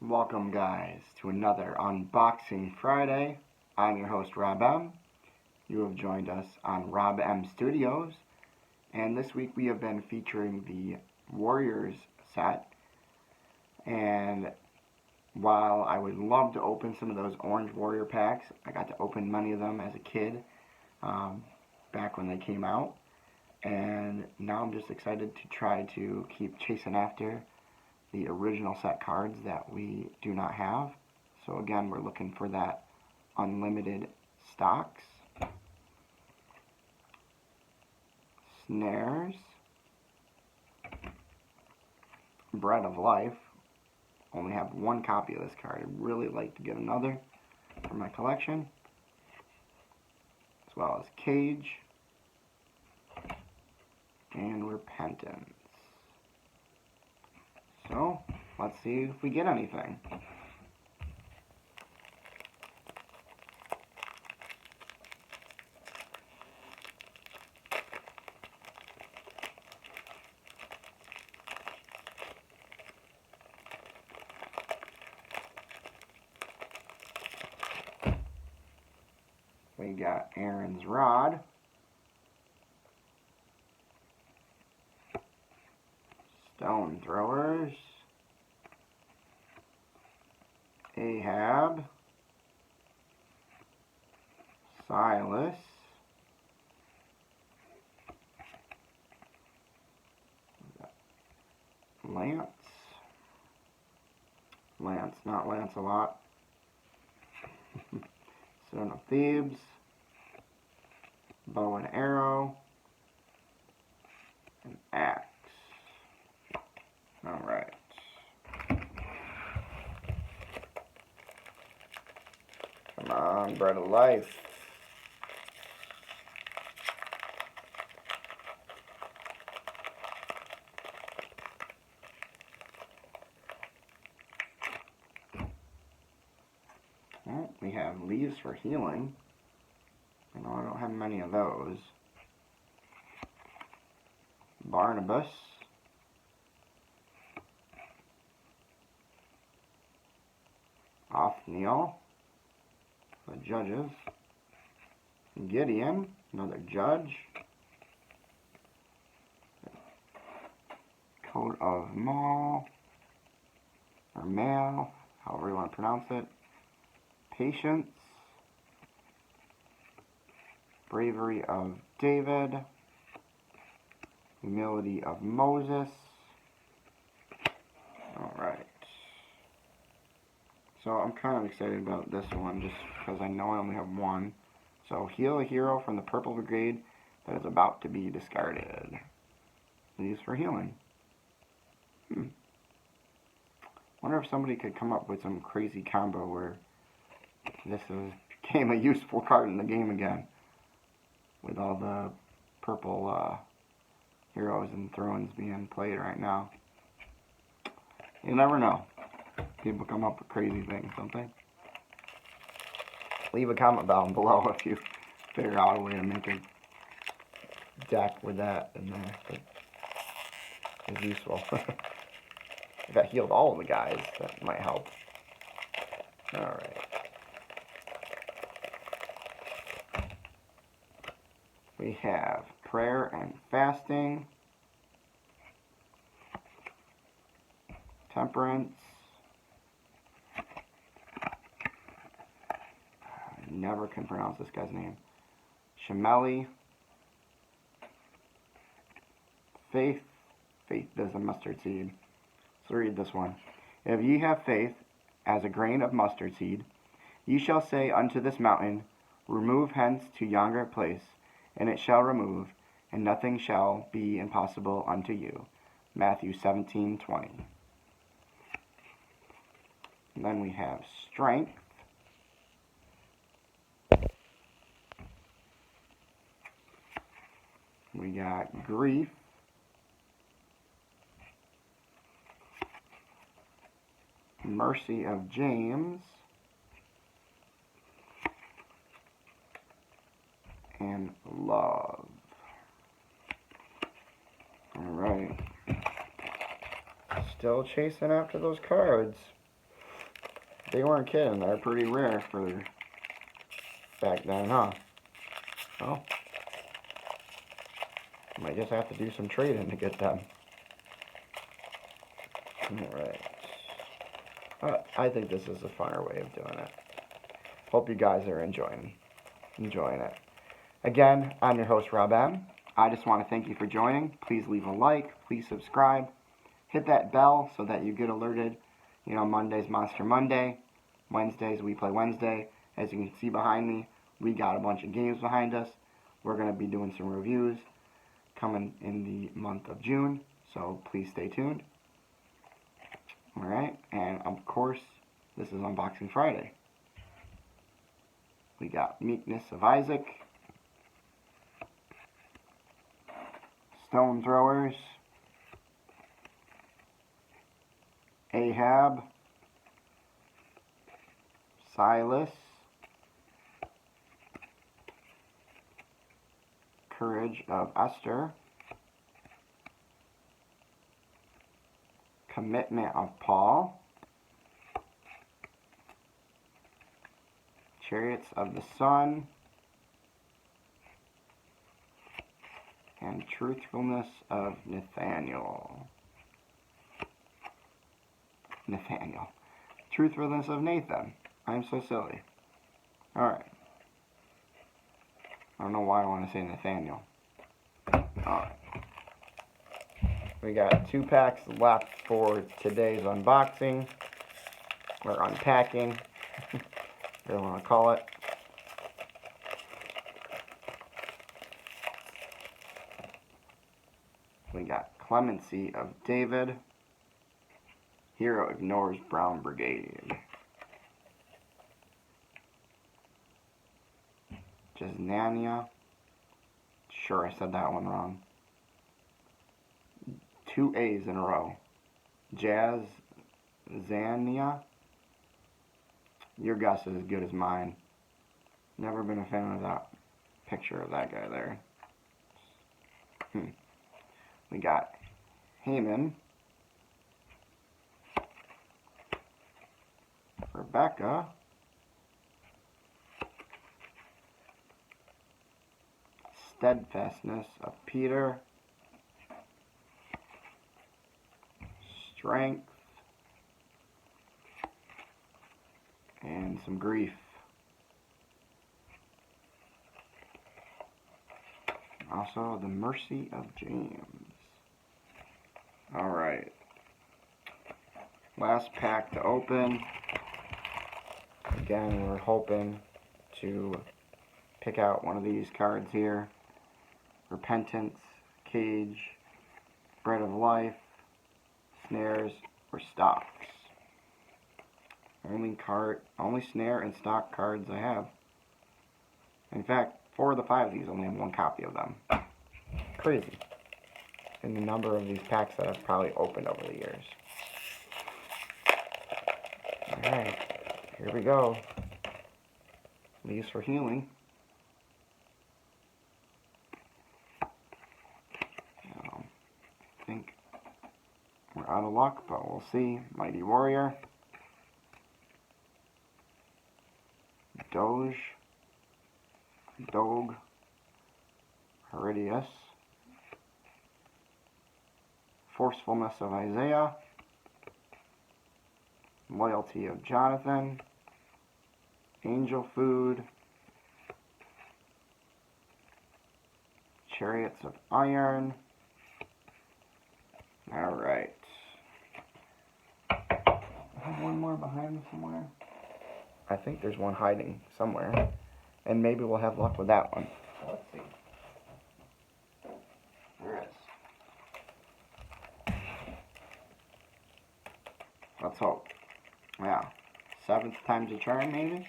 Welcome guys to another Unboxing Friday. I'm your host Rob M. You have joined us on Rob M Studios, and this week we have been featuring the Warriors set. And while I would love to open some of those orange Warrior packs, I got to open many of them as a kid back when they came out, and now I'm just excited to try to keep chasing after the original set cards that we do not have. So again, we're looking for that unlimited stocks. Snares. Bread of Life. Only have one copy of this card. I'd really like to get another for my collection. As well as Cage. And Repentance. So, let's see if we get anything. We got Aaron's Rod. Stone Throwers. Ahab. Silas. Lance, not Lancelot. Son of Thebes. Bow and Arrow. And Axe. Alright. Come on, Bread of Life. Well, we have Leaves for Healing. I know I don't have many of those. Barnabas. Othniel. The judges. Gideon, another judge. Coat of Maul, or Mail, however you want to pronounce it. Patience. Bravery of David. Humility of Moses. Alright. So I'm kind of excited about this one just because I know I only have one. So heal a hero from the Purple Brigade that is about to be discarded. Leaves for Healing. Wonder if somebody could come up with some crazy combo where this became a useful card in the game again. With all the purple heroes and thrones being played right now. You never know. People come up with crazy things, don't they? Leave a comment down below if you figure out a way to make a deck with that in there that is useful. If I healed all of the guys, that might help. Alright. We have Prayer and Fasting. Temperance. I never can pronounce this guy's name. Shemeli. Faith. Faith is a mustard seed. So read this one. If ye have faith as a grain of mustard seed, ye shall say unto this mountain, remove hence to yonder place, and it shall remove, and nothing shall be impossible unto you. Matthew 17:20. And then we have Strength. We got Grief. Mercy of James. And Love. Alright. Still chasing after those cards. They weren't kidding. They're pretty rare for back then, huh? Well, might just have to do some trading to get them. Alright. I think this is a funner way of doing it. Hope you guys are enjoying it. Again, I'm your host, Rob M. I just want to thank you for joining. Please leave a like. Please subscribe. Hit that bell so that you get alerted. You know, Monday's Monster Monday. Wednesdays, we play Wednesday. As you can see behind me, we got a bunch of games behind us. We're going to be doing some reviews coming in the month of June. So please stay tuned. Alright, and of course, this is Unboxing Friday. We got Meekness of Isaac, Stone Throwers, Ahab, Silas, Courage of Esther, Commitment of Paul, Chariots of the Sun, and Truthfulness of Nathaniel. Truthfulness of Nathan. I'm so silly. Alright. I don't know why I want to say Nathaniel. Alright. We got 2 packs left for today's unboxing. Or unpacking. Whatever you want to call it. We got Clemency of David. Hero ignores Brown Brigade. Jasnania. Sure, I said that one wrong. 2 A's in a row. Zania. Your guess is as good as mine. Never been a fan of that picture of that guy there. We got Heyman. Rebecca. Steadfastness of Peter. Strength. And some grief. Also, the mercy of James. Alright. Last pack to open. Again, we're hoping to pick out one of these cards here. Repentance, Cage, Bread of Life, Snares, or Stocks. Only snare and stock cards I have. In fact, 4 of the 5 of these only have 1 copy of them. Crazy. And the number of these packs that I've probably opened over the years. Alright, here we go. Leaves for healing. I think we're out of luck, but we'll see. Mighty Warrior. Doge. Herodias. Forcefulness of Isaiah. Loyalty of Jonathan. Angel Food. Chariots of Iron. Alright. I have one more behind me somewhere. I think there's one hiding somewhere. And maybe we'll have luck with that one. Let's see. There it is. Let's hope. Yeah. 7th time's a charm, maybe?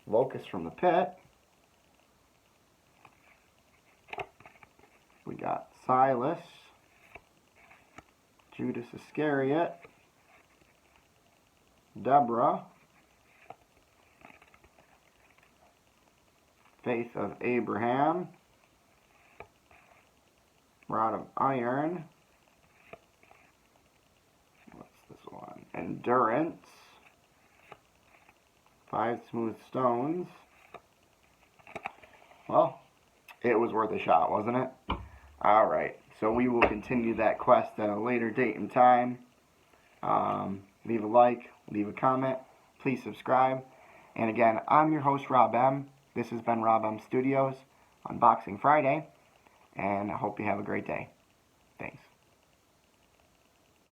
Locust from the Pit. We got Silas. Judas Iscariot. Deborah. Faith of Abraham. Rod of Iron. Endurance. 5 smooth stones. Well, it was worth a shot, wasn't it? Alright, so we will continue that quest at a later date and time. Leave a like, leave a comment, please subscribe. And again, I'm your host, Rob M. This has been Rob M Studios, Unboxing Friday, and I hope you have a great day. Thanks.